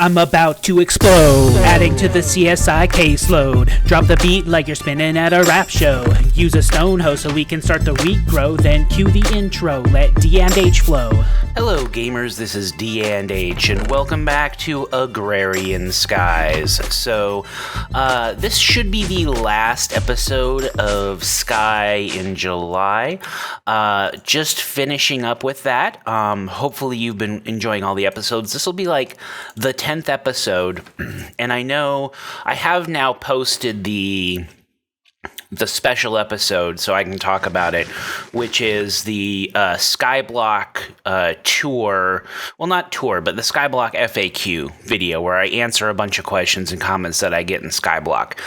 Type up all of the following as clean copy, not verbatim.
I'm about to explode, adding to the CSI caseload. Drop the beat like you're spinning at a rap show. Use a stone hoe so we can start the week grow. Then cue the intro, let D and H flow. Hello gamers, this is D and H, and welcome back to Agrarian Skies. So, this should be the last episode of Sky in July. Just finishing up with that. Hopefully you've been enjoying all the episodes. This will be like the 10th episode, and I know I have now posted the special episode, so I can talk about it, which is the Skyblock tour, well, not tour, but the Skyblock FAQ video, where I answer a bunch of questions and comments that I get in Skyblock.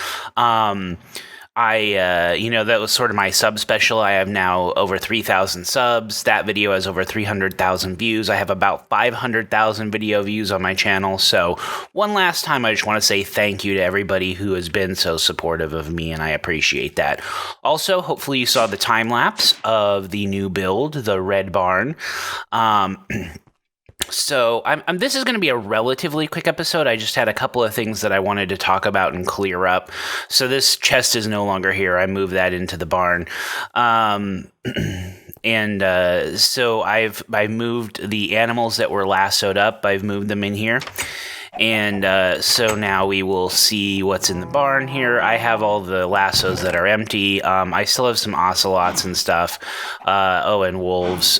That was sort of my sub special. I have now over 3,000 subs. That video has over 300,000 views. I have about 500,000 video views on my channel. So one last time, I just want to say thank you to everybody who has been so supportive of me, and I appreciate that. Also, hopefully you saw the time lapse of the new build, the Red Barn. So this is going to be a relatively quick episode. I just had a couple of things that I wanted to talk about and clear up. So this chest is no longer here. I moved that into the barn. So I've moved the animals that were lassoed up. I've moved them in here. And so now we will see what's in the barn here. I have all the lassos that are empty. I still have some ocelots and stuff. And wolves,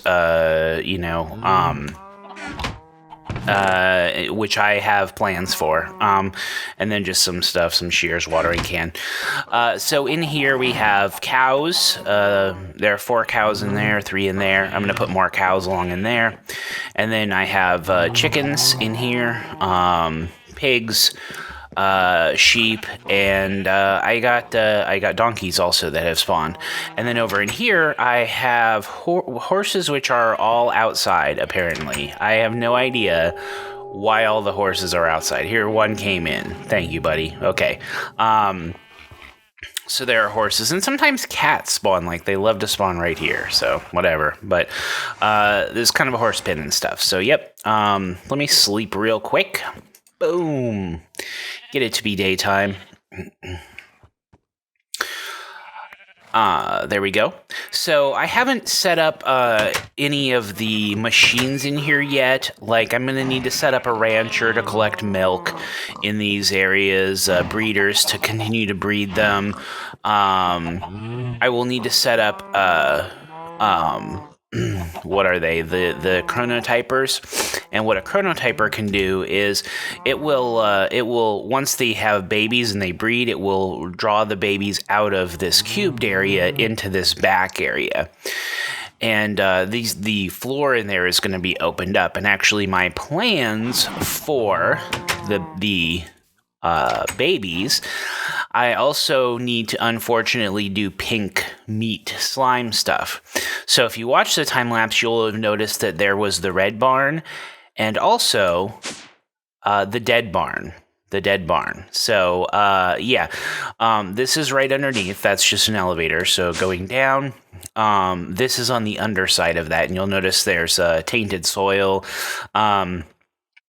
which I have plans for, and then just some stuff, some shears, watering can. So in here we have cows. There are 4 cows in there, 3 in there. I'm gonna put more cows along in there, and then I have chickens in here, pigs, sheep, and I got donkeys also that have spawned. And then over in here I have horses, which are all outside. Apparently, I have no idea why all the horses are outside. Here, one came in. Thank you, buddy. Okay. So there are horses, and sometimes cats spawn. Like, they love to spawn right here, so whatever. But there's kind of a horse pen and stuff. So yep. Let me sleep real quick. Boom. Get it to be daytime. There we go. So I haven't set up any of the machines in here yet. Like, I'm going to need to set up a rancher to collect milk in these areas, breeders to continue to breed them. I will need to set up what are they? The chronotypers. And what a chronotyper can do is it will once they have babies and they breed, it will draw the babies out of this cubed area into this back area. And the floor in there is going to be opened up. And actually, my plans for the babies, I also need to unfortunately do pink meat slime stuff. So if you watch the time lapse, you'll have noticed that there was the red barn and also the dead barn. The dead barn. So this is right underneath. That's just an elevator. So going down, this is on the underside of that, and you'll notice there's tainted soil.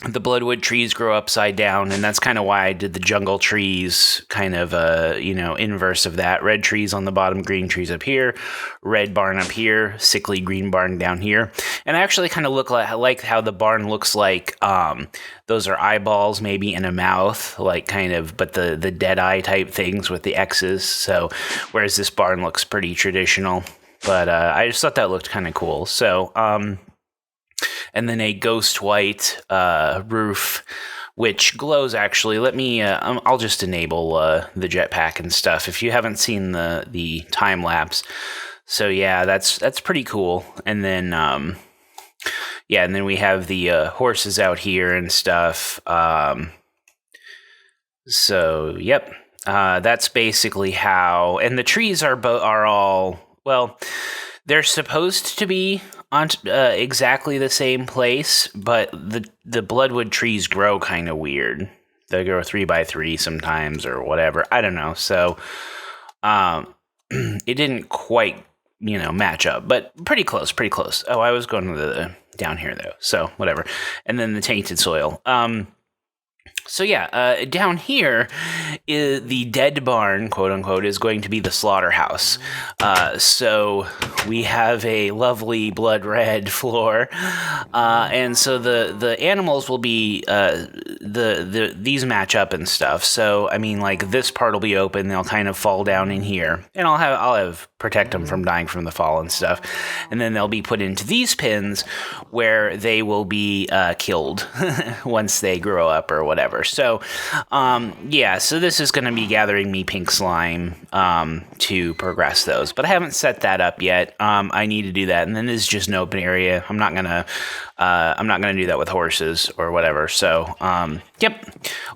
The bloodwood trees grow upside down, and that's kind of why I did the jungle trees, kind of inverse of that. Red trees on the bottom, green trees up here, red barn up here, sickly green barn down here. And I actually kind of like how the barn looks like those are eyeballs maybe in a mouth, like kind of, but the dead eye type things with the X's. So whereas this barn looks pretty traditional, but I just thought that looked kind of cool. So and then a ghost white roof, which glows actually. Let me, I'll just enable the jetpack and stuff if you haven't seen the time lapse. So yeah, that's pretty cool. And then, and then we have the horses out here and stuff. So yep, that's basically how. And the trees are all, well, they're supposed to be on exactly the same place, but the bloodwood trees grow kind of weird. They grow 3x3 sometimes or whatever. I don't know. So it didn't quite, match up, but pretty close. Oh, I was going to the down here though. So whatever. And then the tainted soil. So yeah, down here, the dead barn, quote unquote, is going to be the slaughterhouse. So we have a lovely blood red floor, and so the animals will be these match up and stuff. So I mean, like this part will be open; they'll kind of fall down in here, and I'll have protect them from dying from the fall and stuff, and then they'll be put into these pens where they will be killed once they grow up or whatever. So, so this is going to be gathering me pink slime to progress those, but I haven't set that up yet. I need to do that, and then this is just an open area. I'm not gonna do that with horses or whatever. So, yep,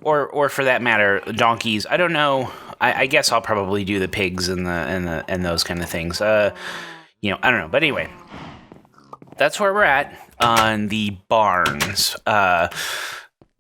or for that matter, donkeys. I don't know. I guess I'll probably do the pigs and those kind of things. I don't know, but anyway, that's where we're at on the barns.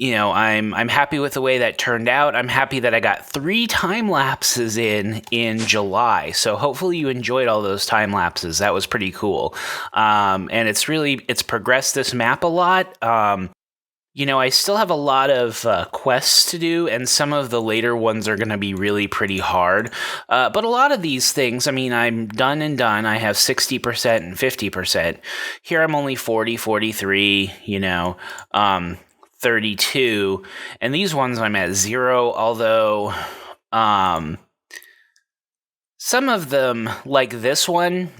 I'm happy with the way that turned out. I'm happy that I got 3 time lapses in July. So hopefully you enjoyed all those time lapses. That was pretty cool. And it's progressed this map a lot. I still have a lot of quests to do, and some of the later ones are going to be really pretty hard. But a lot of these things, I mean, I'm done and done. I have 60% and 50%. Here I'm only 40, 43, 32, and these ones I'm at 0, although some of them, like this one,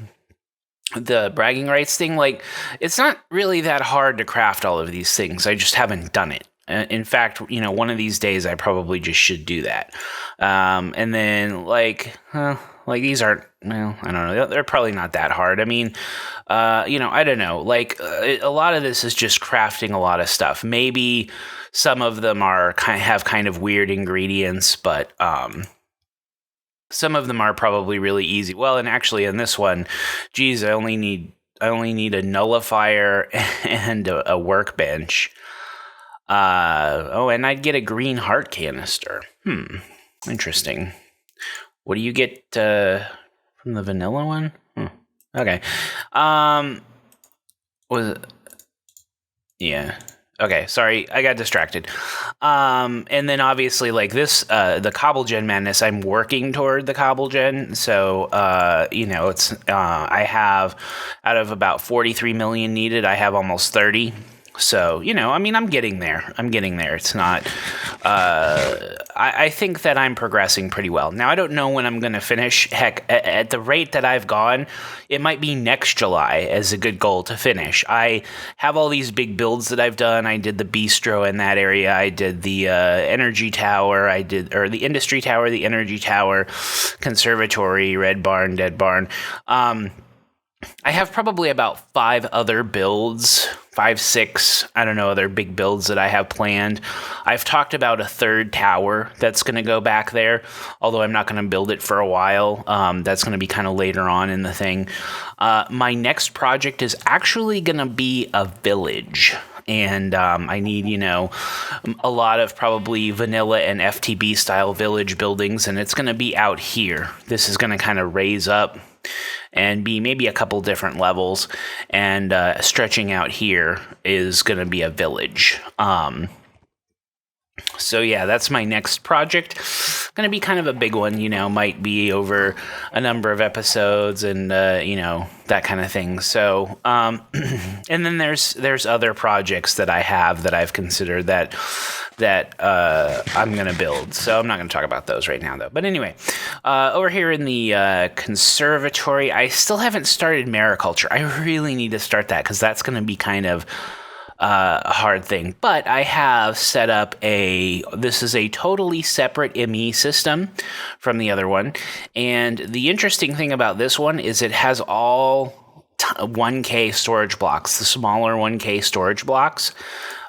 the bragging rights thing, like, it's not really that hard to craft all of these things. I just haven't done it. In fact, one of these days I probably just should do that. And then, like these aren't, well, I don't know. They're probably not that hard. I mean, I don't know. Like, a lot of this is just crafting a lot of stuff. Maybe some of them have kind of weird ingredients, but some of them are probably really easy. Well, and actually in this one, geez, I only need a nullifier and a workbench. And I'd get a green heart canister. Interesting. What do you get from the vanilla one? Okay. Was it? Yeah. Okay, sorry, I got distracted. And then obviously, like this, the Cobblegen Madness, I'm working toward the Cobblegen. So, it's, I have, out of about 43 million needed, I have almost 30. So, I'm getting there. It's not, I think that I'm progressing pretty well. Now, I don't know when I'm going to finish. Heck, at the rate that I've gone, it might be next July as a good goal to finish. I have all these big builds that I've done. I did the bistro in that area. I did the energy tower. The industry tower, the energy tower, conservatory, red barn, dead barn. I have probably about 5 other builds, 5, 6, I don't know, other big builds that I have planned. I've talked about a 3rd tower that's going to go back there, although I'm not going to build it for a while. That's going to be kind of later on in the thing. My next project is actually going to be a village. And I need, a lot of probably vanilla and FTB style village buildings, and it's going to be out here. This is going to kind of raise up and be maybe a couple different levels, and stretching out here is going to be a village. So yeah, that's my next project. Going to be kind of a big one, might be over a number of episodes and, that kind of thing. So, and then there's other projects that I have that I've considered that I'm going to build. So I'm not going to talk about those right now though. But anyway, over here in the conservatory, I still haven't started mariculture. I really need to start that because that's going to be kind of a hard thing, but I have set up this is a totally separate ME system from the other one, and the interesting thing about this one is it has all 1K storage blocks, the smaller 1K storage blocks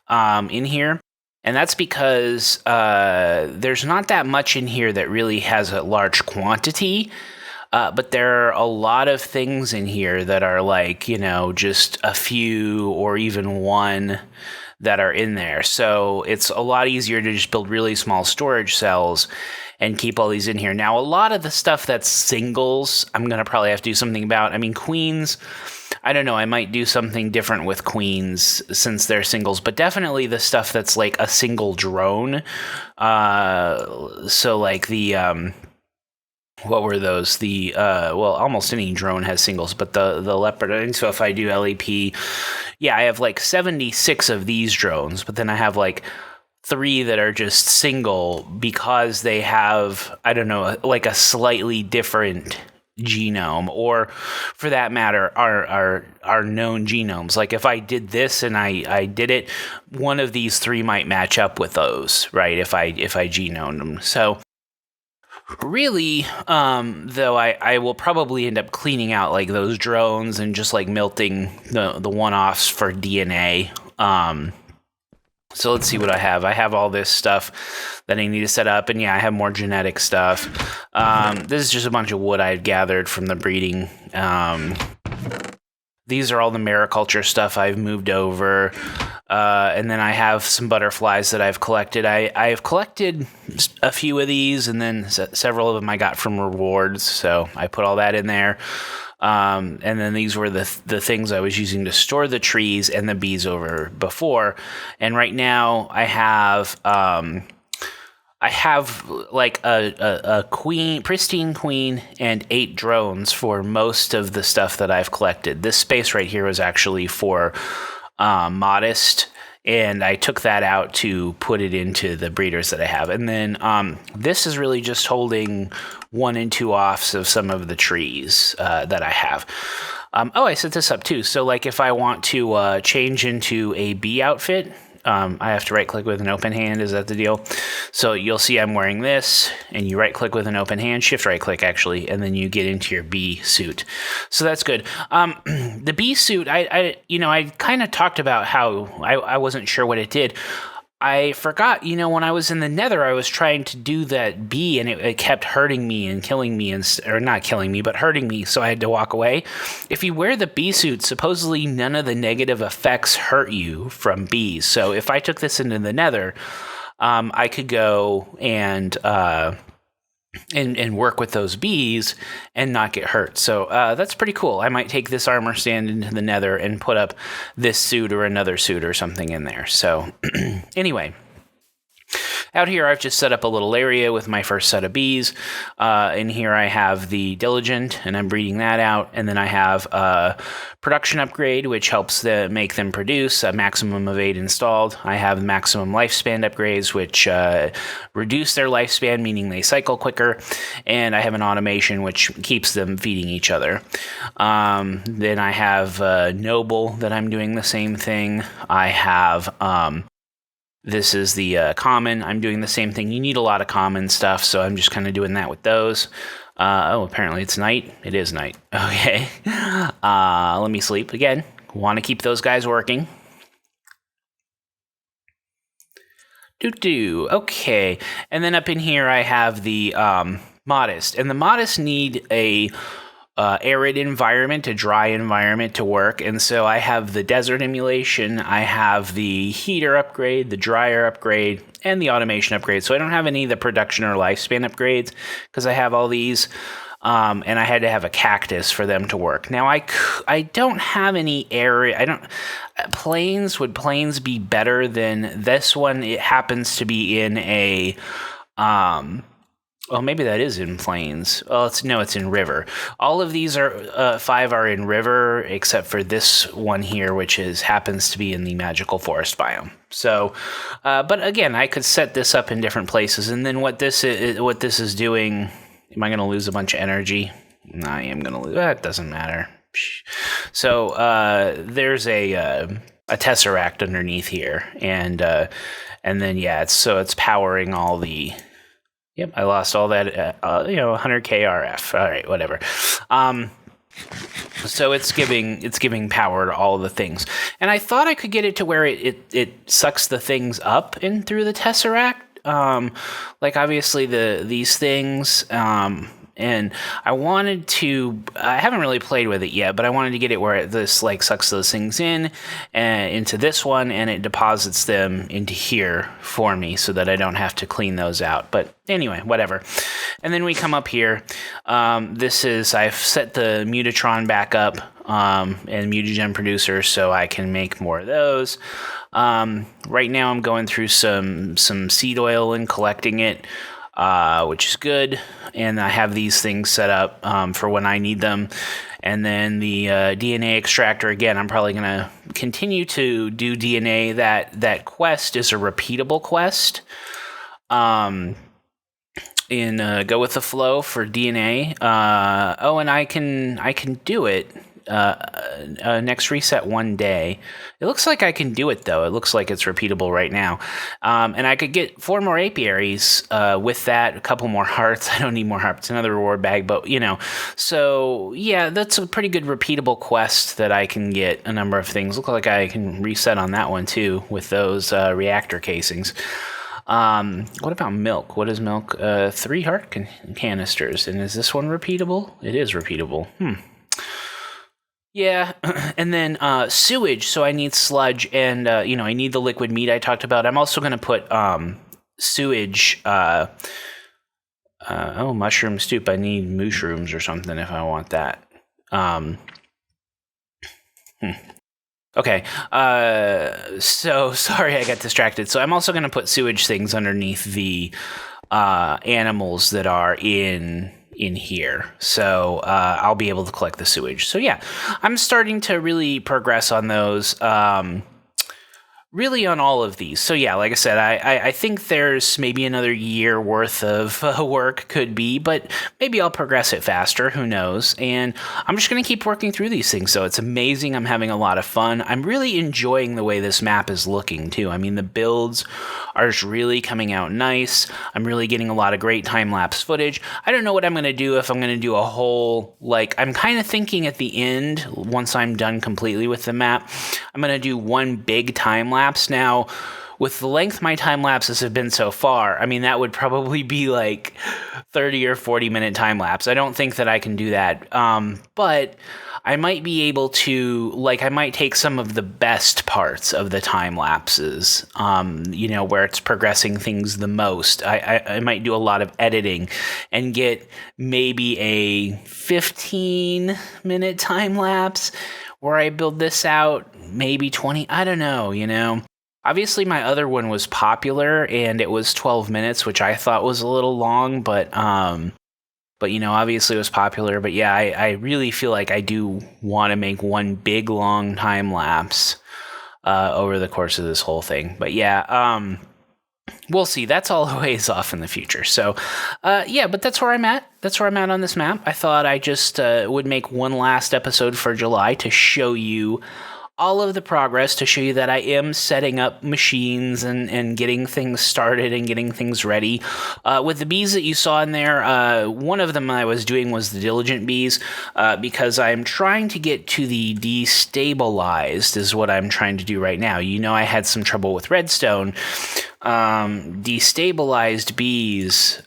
in here, and that's because there's not that much in here that really has a large quantity. But there are a lot of things in here that are like, just a few or even one that are in there. So it's a lot easier to just build really small storage cells and keep all these in here. Now, a lot of the stuff that's singles, I'm going to probably have to do something about. I mean, queens, I don't know. I might do something different with queens since they're singles, but definitely the stuff that's like a single drone. So like the... what were those? The well, almost any drone has singles, but the Leopard. And so if I do LEP, yeah, I have like 76 of these drones, but then I have like 3 that are just single because they have, I don't know, like a slightly different genome, or for that matter, are known genomes. Like if I did this and I did it, one of these 3 might match up with those, right? If I genomed them. So really, though, I will probably end up cleaning out like those drones and just like melting the one-offs for DNA. So let's see what I have. I have all this stuff that I need to set up, and yeah, I have more genetic stuff. This is just a bunch of wood I've gathered from the breeding. These are all the mariculture stuff I've moved over. And then I have some butterflies that I've collected. I've collected a few of these, and then several of them I got from rewards, so I put all that in there. And then these were the things I was using to store the trees and the bees over before. And right now I have like a pristine queen and 8 drones for most of the stuff that I've collected. This space right here was actually for Modest, and I took that out to put it into the breeders that I have. And then this is really just holding 1 and 2 offs of some of the trees that I have. I set this up too. So like if I want to change into a bee outfit, I have to right click with an open hand. Is that the deal? So you'll see I'm wearing this, and you right click with an open hand, shift right click actually, and then you get into your bee suit. So that's good. The bee suit, I kind of talked about how I wasn't sure what it did. I forgot, when I was in the Nether, I was trying to do that bee, and it kept hurting me and killing me, or not killing me, but hurting me, so I had to walk away. If you wear the bee suit, supposedly none of the negative effects hurt you from bees. So if I took this into the Nether, I could go and work with those bees and not get hurt. So that's pretty cool. I might take this armor stand into the Nether and put up this suit or another suit or something in there. So anyway, out here I've just set up a little area with my first set of bees. In here I have the Diligent, and I'm breeding that out. And then I have a production upgrade, which helps make them produce a maximum of 8 installed. I have maximum lifespan upgrades, which reduce their lifespan, meaning they cycle quicker. And I have an automation, which keeps them feeding each other. Then I have Noble, that I'm doing the same thing. I have... this is the common. I'm doing the same thing. You need a lot of common stuff, so I'm just kind of doing that with those. Apparently it's night. It is night. Okay. Let me sleep again. Want to keep those guys working. Okay. And then up in here I have the Modest. And the Modest need a arid environment, a dry environment to work. And so I have the desert emulation, I have the heater upgrade, the dryer upgrade, and the automation upgrade. So I don't have any of the production or lifespan upgrades because I have all these. And I had to have a cactus for them to work. Now I don't have any area. Plains, would plains be better than this one? It happens to be in a, well, maybe that is in plains. Well, it's in river. All of these are 5 are in river, except for this one here, which happens to be in the magical forest biome. So, but again, I could set this up in different places, and then what this is doing. Am I going to lose a bunch of energy? No, I am going to lose. That doesn't matter. So there's a tesseract underneath here, and then it's powering all the. Yep, I lost all that, 100k RF. All right, whatever. So it's giving power to all the things. And I thought I could get it to where it sucks the things up in through the Tesseract. Like obviously these things, and And I haven't really played with it yet, but I wanted to get it where this like sucks those things in and into this one, and it deposits them into here for me so that I don't have to clean those out. But anyway, whatever. And then we come up here. I've set the Mutatron back up and mutagen producer so I can make more of those. Right now I'm going through some seed oil and collecting it, which is good. And I have these things set up for when I need them. And then the DNA extractor, again, I'm probably going to continue to do DNA. That quest is a repeatable quest. In Go With The Flow for DNA. And I can do it. Next reset one day. It looks like I can do it though. It looks like it's repeatable right now. And I could get 4 more apiaries with that, a couple more hearts. I don't need more hearts, another reward bag, but so yeah, that's a pretty good repeatable quest that I can get a number of things. Look like I can reset on that one too with those reactor casings. What about milk? What is milk? 3 heart canisters. And is this one repeatable? It is repeatable. Yeah, and then sewage, so I need sludge, and I need the liquid meat I talked about. I'm also going to put sewage, mushroom soup. I need mushrooms or something if I want that. Okay, so sorry I got distracted. So I'm also going to put sewage things underneath the animals that are in here, so I'll be able to collect the sewage. So yeah, I'm starting to really progress on those, really on all of these. So yeah, like I said, I think there's maybe another year worth of work could be, but maybe I'll progress it faster, who knows. And I'm just going to keep working through these things. So it's amazing. I'm having a lot of fun. I'm really enjoying the way this map is looking too. I mean, the builds are just really coming out nice. I'm really getting a lot of great time-lapse footage. I don't know what I'm going to do, if I'm going to do a whole, I'm kind of thinking at the end, once I'm done completely with the map, I'm going to do one big time-lapse. Now, with the length my time lapses have been so far, I mean, that would probably be like 30 or 40 minute time lapse. I don't think that I can do that. But I might be able to, I might take some of the best parts of the time lapses, where it's progressing things the most. I might do a lot of editing and get maybe a 15-minute time lapse where I build this out, maybe 20, I don't know, Obviously, my other one was popular, and it was 12 minutes, which I thought was a little long, but obviously it was popular. But yeah, I really feel like I do want to make one big, long time lapse over the course of this whole thing. But yeah, we'll see. That's all a ways off in the future. So, but that's where I'm at. That's where I'm at on this map. I thought I just would make one last episode for July to show you all of the progress, to show you that I am setting up machines and getting things started and getting things ready. With the bees that you saw in there, one of them I was doing was the diligent bees, because I'm trying to get to the destabilized is what I'm trying to do right now. I had some trouble with redstone. Destabilized bees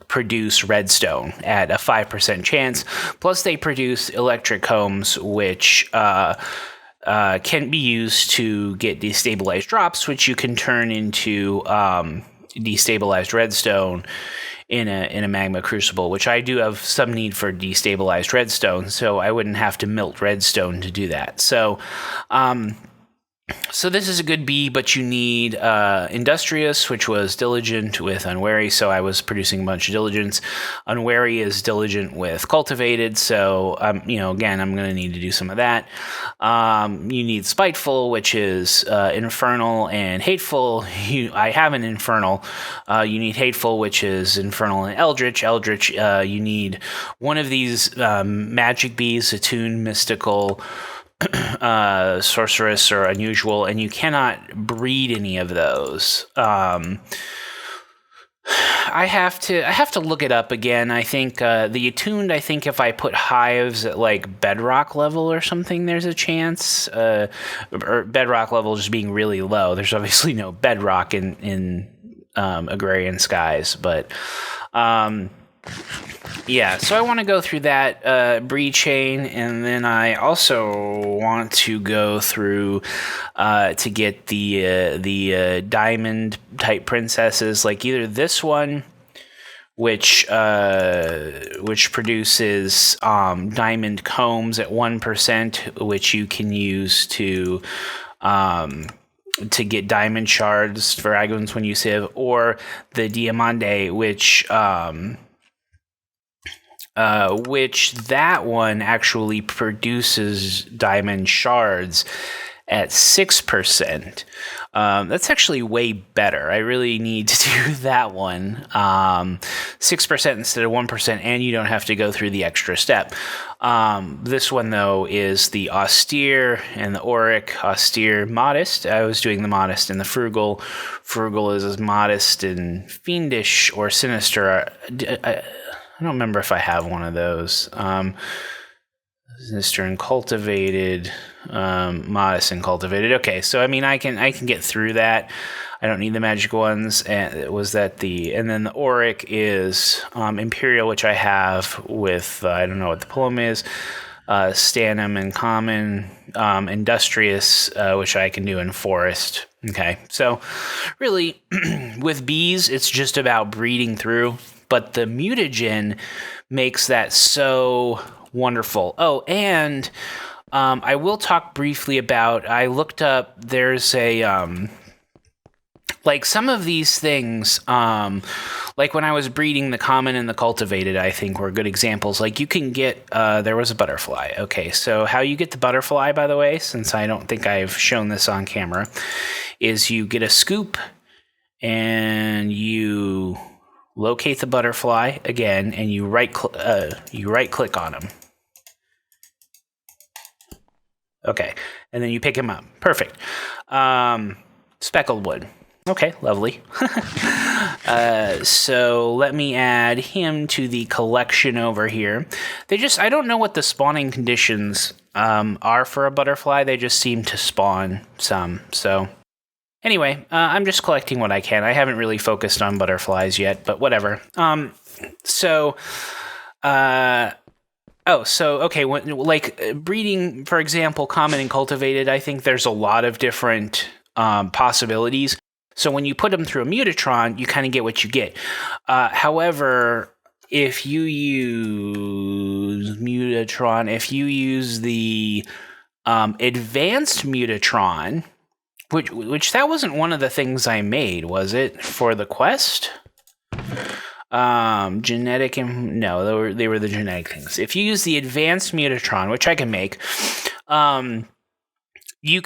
produce redstone at a 5% chance. Plus, they produce electric combs, which can be used to get destabilized drops, which you can turn into destabilized redstone in a magma crucible, which I do have some need for destabilized redstone, so I wouldn't have to melt redstone to do that. So this is a good bee, but you need Industrious, which was diligent with Unwary, so I was producing a bunch of diligence. Unwary is diligent with Cultivated, so again, I'm going to need to do some of that. You need Spiteful, which is Infernal and Hateful. I have an Infernal. You need Hateful, which is Infernal and Eldritch. Eldritch, you need one of these magic bees, Attune, Mystical, Sorceress, or Unusual, and you cannot breed any of those. I have to look it up again. I think the Attuned, I think if I put hives at bedrock level or something, there's a chance. Or bedrock level just being really low. There's obviously no bedrock in Agrarian skies, but Yeah, so I want to go through that breed chain, and then I also want to go through to get the diamond type princesses, like either this one, which produces diamond combs at 1%, which you can use to get diamond shards for dragons when you sieve, or the Diamante, which that one actually produces diamond shards at 6%. That's actually way better. I really need to do that one. 6% instead of 1%, and you don't have to go through the extra step. This one, though, is the austere and the auric. Austere, modest. I was doing the modest and the frugal. Frugal is as modest and fiendish or sinister. I don't remember if I have one of those. Sinister and cultivated, modest and cultivated. Okay, so I mean, I can get through that. I don't need the magic ones. And then the auric is imperial, which I have with I don't know what the poem is. Stanum and common, industrious, which I can do in forest. Okay, so really, with bees, it's just about breeding through. But the mutagen makes that so wonderful. Oh, and I will talk briefly about, I looked up, there's a, like some of these things, like when I was breeding the common and the cultivated, I think were good examples. Like you can get, there was a butterfly. Okay, so how you get the butterfly, by the way, since I don't think I've shown this on camera, is you get a scoop and you locate the butterfly again, and you right click on him. Okay, and then you pick him up. Perfect. Speckled wood. Okay, lovely. So let me add him to the collection over here. I don't know what the spawning conditions are for a butterfly. They just seem to spawn some, so... Anyway, I'm just collecting what I can. I haven't really focused on butterflies yet, but whatever. Okay, like breeding, for example, common and cultivated, I think there's a lot of different possibilities. So when you put them through a mutatron, you kind of get what you get. However, if you use the advanced mutatron, which that wasn't one of the things I made, was it, for the quest? Genetic and no, they were the genetic things. If you use the advanced mutatron, which I can make, you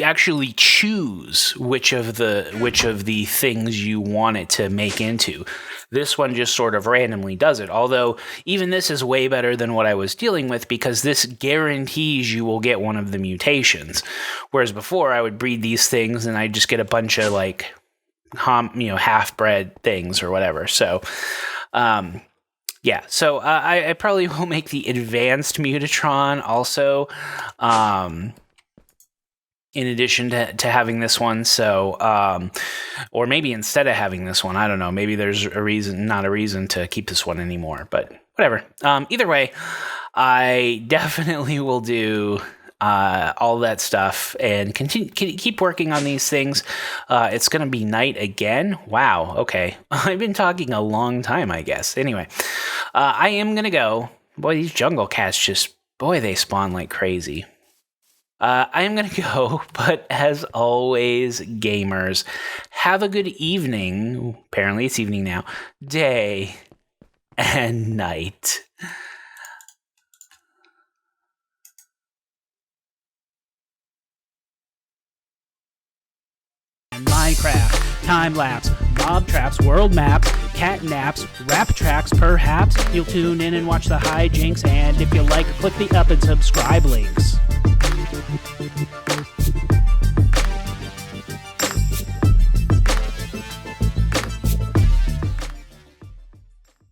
actually choose which of the things you want it to make into. This one just sort of randomly does it. Although even this is way better than what I was dealing with, because this guarantees you will get one of the mutations. Whereas before I would breed these things and I'd just get a bunch of like half-bred things or whatever. So yeah, so I probably will make the advanced mutatron also, in addition to having this one. So, or maybe instead of having this one, I don't know, maybe there's not a reason to keep this one anymore, but whatever. Either way, I definitely will do all that stuff and keep working on these things. It's going to be night again. Wow. Okay. I've been talking a long time, I guess. Anyway, I am going to go. Boy, these jungle cats they spawn like crazy. I am going to go, but as always, gamers, have a good evening. Apparently it's evening now. Day and night. Minecraft, time lapse, mob traps, world maps, cat naps, rap tracks perhaps. You'll tune in and watch the hijinks, and if you like, click the up and subscribe links.